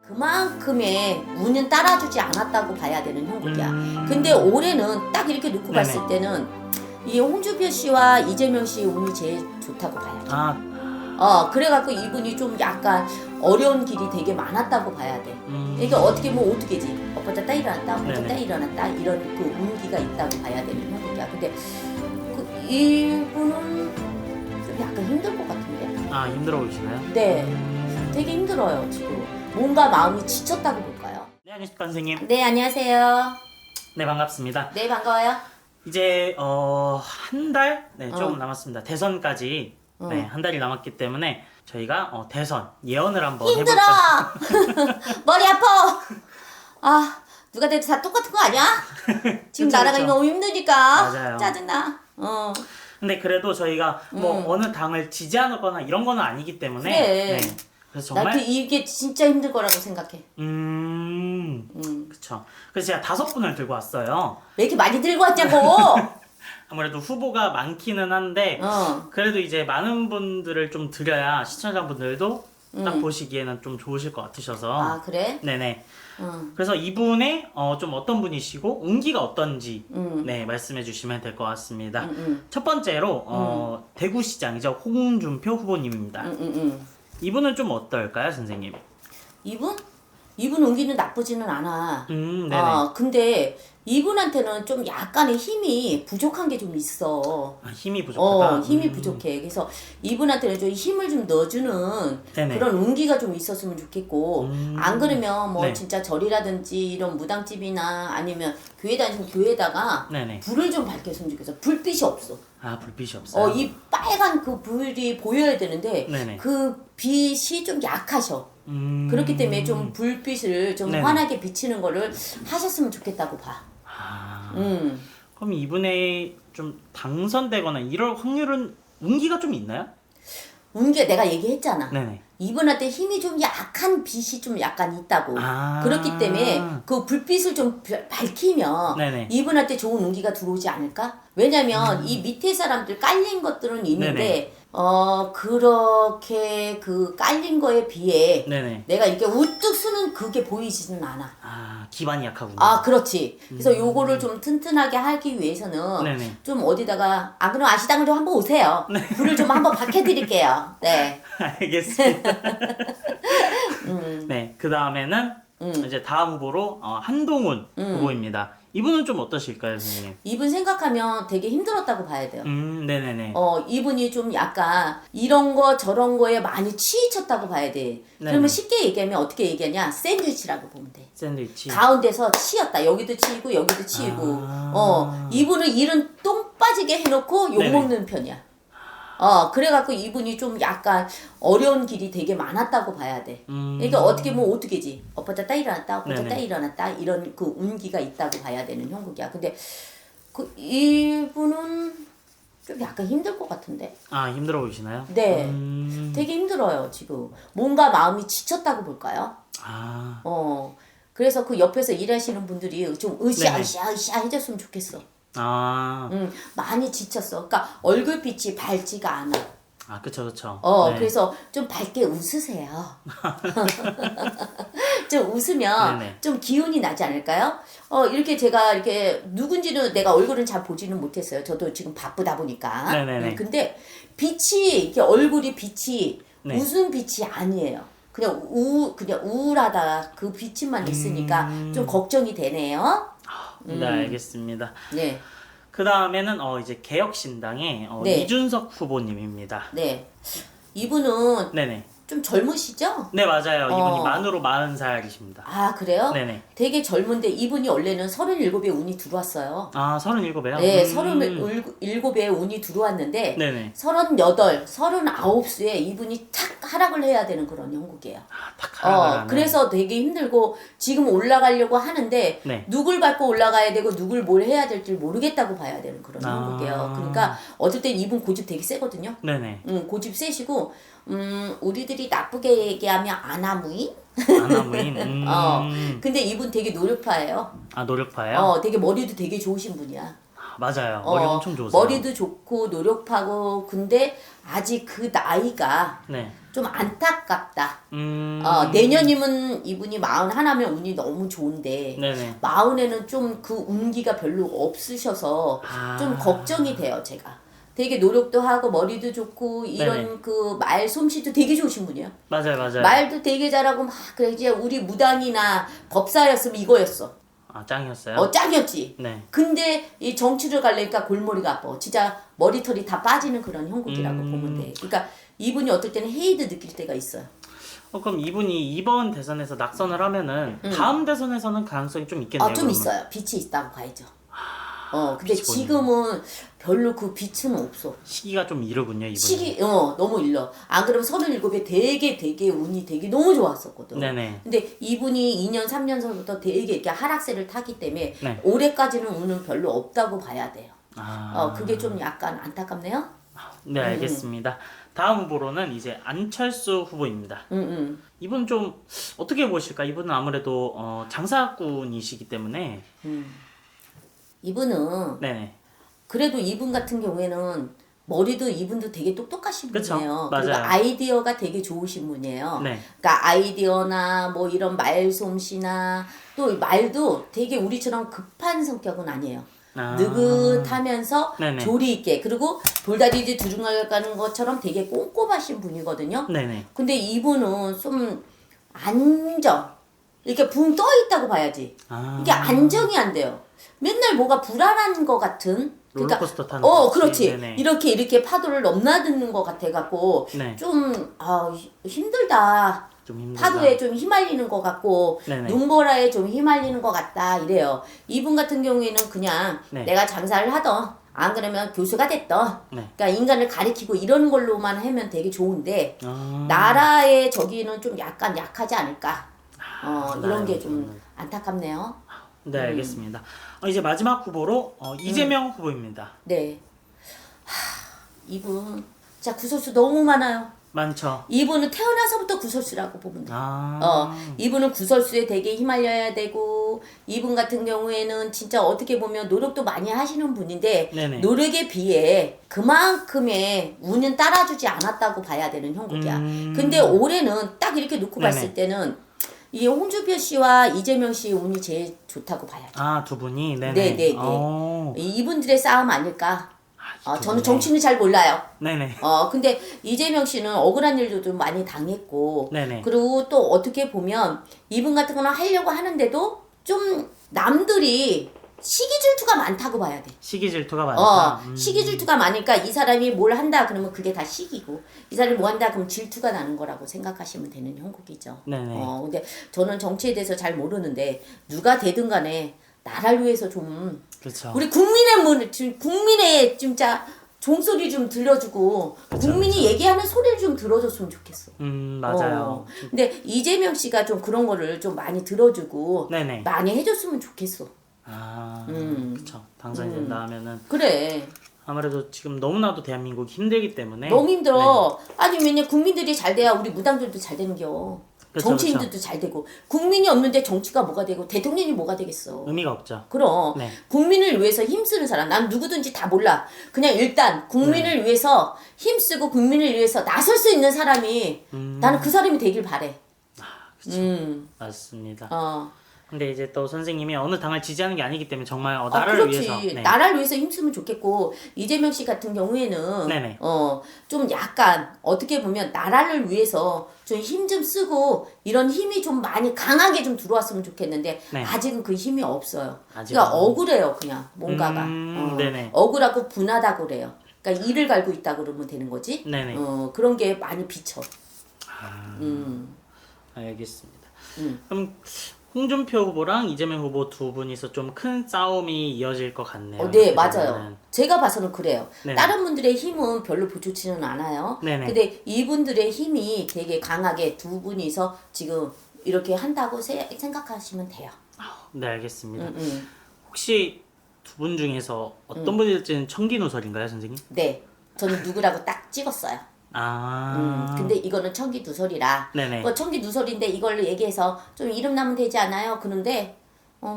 그만큼의 운은 따라주지 않았다고 봐야 되는 형국이야. 근데 올해는 딱 이렇게 놓고 네네. 봤을 때는 이 홍준표 씨와 이재명 씨의 운이 제일 좋다고 봐야죠. 그래갖고 이분이 좀 약간 어려운 길이 되게 많았다고 봐야 돼. 그러니까 어떻게 뭐 어떻게지? 엎었다 일어났다, 엎었다 네네. 일어났다 이런 그 운기가 있다고 봐야 되는 형국이야. 근데 그 이분은 좀 약간 힘들 것 같은데. 힘들어 보이시나요? 네, 되게 힘들어요 지금. 뭔가 마음이 지쳤다고 볼까요? 네, 안녕하십니까 선생님. 네, 안녕하세요. 네, 반갑습니다. 네, 반가워요. 이제 한 달? 네, 조금 어. 남았습니다. 대선까지 어. 네, 한 달이 남았기 때문에 저희가 대선 예언을 한번 힘들어. 해볼까. 머리 아파. 누가 돼도 다 똑같은 거 아니야? 지금 그쵸, 나라가 그쵸. 너무 힘드니까. 맞아요. 짜증나. 근데 그래도 저희가 뭐 어느 당을 지지하거나 이런 거는 아니기 때문에 그래. 네. 그래서 나 정말 이게 진짜 힘들 거라고 생각해. 그쵸. 그래서 제가 5분을 들고 왔어요. 왜 이렇게 많이 들고 왔냐고. 아무래도 후보가 많기는 한데 그래도 이제 많은 분들을 좀 드려야 시청자분들도 딱 보시기에는 좀 좋으실 것 같으셔서 그래? 네네. 그래서 이분의 좀 어떤 분이시고 운기가 어떤지 네 말씀해 주시면 될 것 같습니다. 첫 번째로 대구시장이죠. 홍준표 후보님입니다. 이분은 좀 어떨까요, 선생님? 이분 운기는 나쁘지는 않아. 네네. 근데 이분한테는 좀 약간의 힘이 부족한 게 좀 있어. 힘이 부족하다. 힘이 부족해. 그래서 이분한테는 좀 힘을 좀 넣어주는 네네. 그런 운기가 좀 있었으면 좋겠고, 안 그러면 뭐 네. 진짜 절이라든지 이런 무당집이나 아니면 교회 다니시면 교회에다가 네네. 불을 좀 밝혔으면 좋겠어. 불빛이 없어. 불빛이 없어요. 이 빨간 그 불이 보여야 되는데, 네네. 그 빛이 좀 약하셔. 그렇기 때문에 좀 불빛을 좀 네네. 환하게 비치는 거를 하셨으면 좋겠다고 봐. 그럼 이분의 좀 당선되거나 이럴 확률은 운기가 좀 있나요? 운기가 내가 얘기했잖아. 네네. 이분한테 힘이 좀 약한 빛이 좀 약간 있다고. 아. 그렇기 때문에 그 불빛을 좀 밝히면 네네. 이분한테 좋은 운기가 들어오지 않을까? 왜냐면 이 밑에 사람들 깔린 것들은 있는데 네네. 그렇게 그 깔린 거에 비해 네네. 내가 이렇게 우뚝 서는 그게 보이지는 않아. 기반이 약하군요. 그렇지. 그래서 요거를 좀 튼튼하게 하기 위해서는 네네. 좀 어디다가 그럼 아시당을 좀 한번 오세요. 불을 좀 한번 밝혀드릴게요. 네. 알겠습니다. 네, 그 다음에는 이제 다음 후보로 한동훈 후보입니다. 이분은 좀 어떠실까요, 선생님? 이분 생각하면 되게 힘들었다고 봐야 돼요. 네네네. 이분이 좀 약간 이런 거 저런 거에 많이 치이쳤다고 봐야 돼. 그러면 쉽게 얘기하면 어떻게 얘기하냐? 샌드위치라고 보면 돼. 샌드위치. 가운데서 치였다. 여기도 치이고 여기도 치이고. 이분은 일은 똥 빠지게 해놓고 욕 네네. 먹는 편이야. 그래갖고 이분이 좀 약간 어려운 길이 되게 많았다고 봐야 돼. 그러니까 어떻게 뭐 어떻게지? 엎었다 일어났다, 엎었다 네네. 일어났다 이런 그 운기가 있다고 봐야 되는 형국이야. 근데 그 이분은 좀 약간 힘들 것 같은데. 힘들어 보이시나요? 네, 되게 힘들어요 지금. 뭔가 마음이 지쳤다고 볼까요? 그래서 그 옆에서 일하시는 분들이 좀 으쌰으쌰 해줬으면 좋겠어. 많이 지쳤어. 그러니까 얼굴빛이 밝지가 않아. 그쵸. 네. 그래서 좀 밝게 웃으세요. 좀 웃으면 네네. 좀 기운이 나지 않을까요? 이렇게 제가 이렇게 누군지는 내가 얼굴은 잘 보지는 못했어요. 저도 지금 바쁘다 보니까. 네네네. 근데 빛이, 이렇게 얼굴이 빛이 네. 웃음 빛이 아니에요. 그냥 우울하다. 그 빛만 있으니까 좀 걱정이 되네요. 네, 알겠습니다. 네. 그 다음에는 이제 개혁신당의 네. 이준석 후보님입니다. 네. 이분은 네네. 좀 젊으시죠? 네, 맞아요. 이분이 만으로 40살이십니다. 그래요? 네네. 되게 젊은데 이분이 원래는 37에 운이 들어왔어요. 37이요? 네, 37에 운이 들어왔는데 네네. 38, 39수에 이분이 탁 하락을 해야 되는 그런 형국이에요. 탁 하락을 그래서 되게 힘들고 지금 올라가려고 하는데 네. 누굴 밟고 올라가야 되고 누굴 뭘 해야 될지 모르겠다고 봐야 되는 그런 형국이에요. 그러니까 어떨 땐 이분 고집 되게 세거든요. 네네. 고집 세시고 우리들이 나쁘게 얘기하면 아나무인? 아나무인. 근데 이분 되게 노력파예요. 노력파예요? 되게 머리도 되게 좋으신 분이야. 맞아요. 머리 엄청 좋으세요. 머리도 좋고 노력파고 근데 아직 그 나이가 네. 좀 안타깝다. 내년이면 이분이 41면 운이 너무 좋은데 네네. 40에는 좀 그 운기가 별로 없으셔서 좀 걱정이 돼요, 제가. 되게 노력도 하고 머리도 좋고 이런 네네. 그 말 솜씨도 되게 좋으신 분이에요. 맞아요, 맞아요. 말도 되게 잘하고 막 그래 이제 우리 무당이나 법사였으면 이거였어. 아, 짱이었어요? 짱이었지. 네. 근데 이 정치를 가려니까 골머리가 아파. 진짜 머리털이 다 빠지는 그런 형국이라고 보면 돼. 그러니까 이분이 어떨 때는 헤이드 느낄 때가 있어요. 그럼 이분이 이번 대선에서 낙선을 하면은 다음 대선에서는 가능성이 좀 있겠네요. 좀 그러면. 있어요. 빛이 있다고 봐야죠. 근데 빛이 지금은 별로 그 빛은 없어. 시기가 좀 이르군요, 이분이. 너무 일러. 안 그러면 37에 되게 운이 되게 너무 좋았었거든. 네네. 근데 이분이 2년, 3년 전부터 되게 이렇게 하락세를 타기 때문에 네. 올해까지는 운은 별로 없다고 봐야 돼요. 아. 그게 좀 약간 안타깝네요. 네, 알겠습니다. 다음 후보로는 이제 안철수 후보입니다. 이분 좀 어떻게 보실까? 이분은 아무래도 장사꾼이시기 때문에. 이분은 네네. 그래도 이분 같은 경우에는 머리도 이분도 되게 똑똑하신 그쵸? 분이에요. 맞아요. 그리고 아이디어가 되게 좋으신 분이에요. 네. 그러니까 아이디어나 뭐 이런 말솜씨나 또 말도 되게 우리처럼 급한 성격은 아니에요. 느긋하면서 네네. 조리 있게 그리고 돌다리를 두중하는 것처럼 되게 꼼꼼하신 분이거든요. 네네. 근데 이분은 좀 안정 이렇게 붕 떠 있다고 봐야지. 이게 안정이 안 돼요. 맨날 뭐가 불안한 것 같은. 그러니까 롤러코스터 타는 거. 그렇지. 네네. 이렇게 파도를 넘나드는 것 같아 갖고 네. 좀 힘들다. 좀 힘들다. 파도에 좀 휘말리는 것 같고 네네. 눈보라에 좀 휘말리는 것 같다 이래요. 이분 같은 경우에는 그냥 네. 내가 장사를 하던 안 그러면 교수가 됐던 네. 그러니까 인간을 가리키고 이런 걸로만 하면 되게 좋은데 아. 나라의 저기는 좀 약간 약하지 않을까. 이런 나라의 게 좀 안타깝네요. 네, 알겠습니다. 이제 마지막 후보로 이재명 후보입니다. 네. 이분 진짜 구설수 너무 많아요. 많죠. 이분은 태어나서부터 구설수라고 보면 돼요. 이분은 구설수에 되게 휘말려야 되고 이분 같은 경우에는 진짜 어떻게 보면 노력도 많이 하시는 분인데 네네. 노력에 비해 그만큼의 운은 따라주지 않았다고 봐야 되는 형국이야. 근데 올해는 딱 이렇게 놓고 네네. 봤을 때는 이게 홍준표 씨와 이재명 씨의 운이 제일 좋다고 봐야죠. 두 분이? 네네. 네네네. 이분들의 싸움 아닐까. 저는 정치는 잘 몰라요. 네네. 근데 이재명 씨는 억울한 일도 좀 많이 당했고, 네네. 그리고 또 어떻게 보면 이분 같은 거는 하려고 하는데도 좀 남들이 시기 질투가 많다고 봐야 돼. 시기 질투가 많다. 시기 질투가 많으니까 이 사람이 뭘 한다 그러면 그게 다 시기고, 이 사람이 뭐 한다 그러면 질투가 나는 거라고 생각하시면 되는 형국이죠. 네네. 근데 저는 정치에 대해서 잘 모르는데 누가 되든 간에 나라를 위해서 좀 그렇죠. 우리 국민의 진짜 종소리 좀 들려주고 국민이 얘기하는 소리를 좀 들어줬으면 좋겠어. 맞아요. 근데 이재명 씨가 좀 그런 거를 좀 많이 들어주고 네네. 많이 해줬으면 좋겠어. 그렇죠. 당선이 된다 하면은 그래. 아무래도 지금 너무나도 대한민국이 힘들기 때문에 너무 힘들어. 아니 왜냐 국민들이 잘 돼야 우리 무당들도 잘 되는겨. 그쵸, 정치인들도 그쵸. 잘 되고 국민이 없는데 정치가 뭐가 되고 대통령이 뭐가 되겠어. 의미가 없죠. 그럼 네. 국민을 위해서 힘쓰는 사람 난 누구든지 다 몰라. 그냥 일단 국민을 위해서 힘쓰고 국민을 위해서 나설 수 있는 사람이 나는 그 사람이 되길 바래. 그렇죠. 맞습니다. 근데 이제 또 선생님이 어느 당을 지지하는 게 아니기 때문에 정말 나라를 그렇지. 위해서 나라를 위해서 힘쓰면 좋겠고 이재명 씨 같은 경우에는 네네. 좀 약간 어떻게 보면 나라를 위해서 좀 힘 좀 쓰고 이런 힘이 좀 많이 강하게 좀 들어왔으면 좋겠는데 네. 아직은 그 힘이 없어요. 아직은. 그러니까 억울해요 그냥 뭔가가. 네네. 억울하고 분하다고 그래요. 그러니까 이를 갈고 있다 그러면 되는 거지. 네네. 그런 게 많이 비쳐. 알겠습니다. 그럼 홍준표 후보랑 이재명 후보 두 분이서 좀 큰 싸움이 이어질 것 같네요. 네, 맞아요. 제가 봐서는 그래요. 네네. 다른 분들의 힘은 별로 좋지는 않아요. 네네. 근데 이분들의 힘이 되게 강하게 두 분이서 지금 이렇게 한다고 생각하시면 돼요. 네, 알겠습니다. 혹시 두 분 중에서 어떤 분이 될지는 청기누설인가요, 선생님? 네, 저는 누구라고 딱 찍었어요. 근데 이거는 청기누설이라. 네네. 청기누설인데 이걸 얘기해서 좀 이름 나면 되지 않아요? 그런데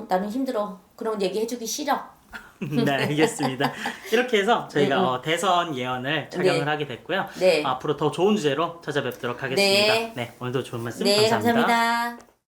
나는 힘들어. 그런 얘기 해주기 싫어. 네, 알겠습니다. 이렇게 해서 저희가 대선 예언을 촬영을 하게 됐고요. 네. 앞으로 더 좋은 주제로 찾아뵙도록 하겠습니다. 네. 네, 오늘도 좋은 말씀 네, 감사합니다. 감사합니다.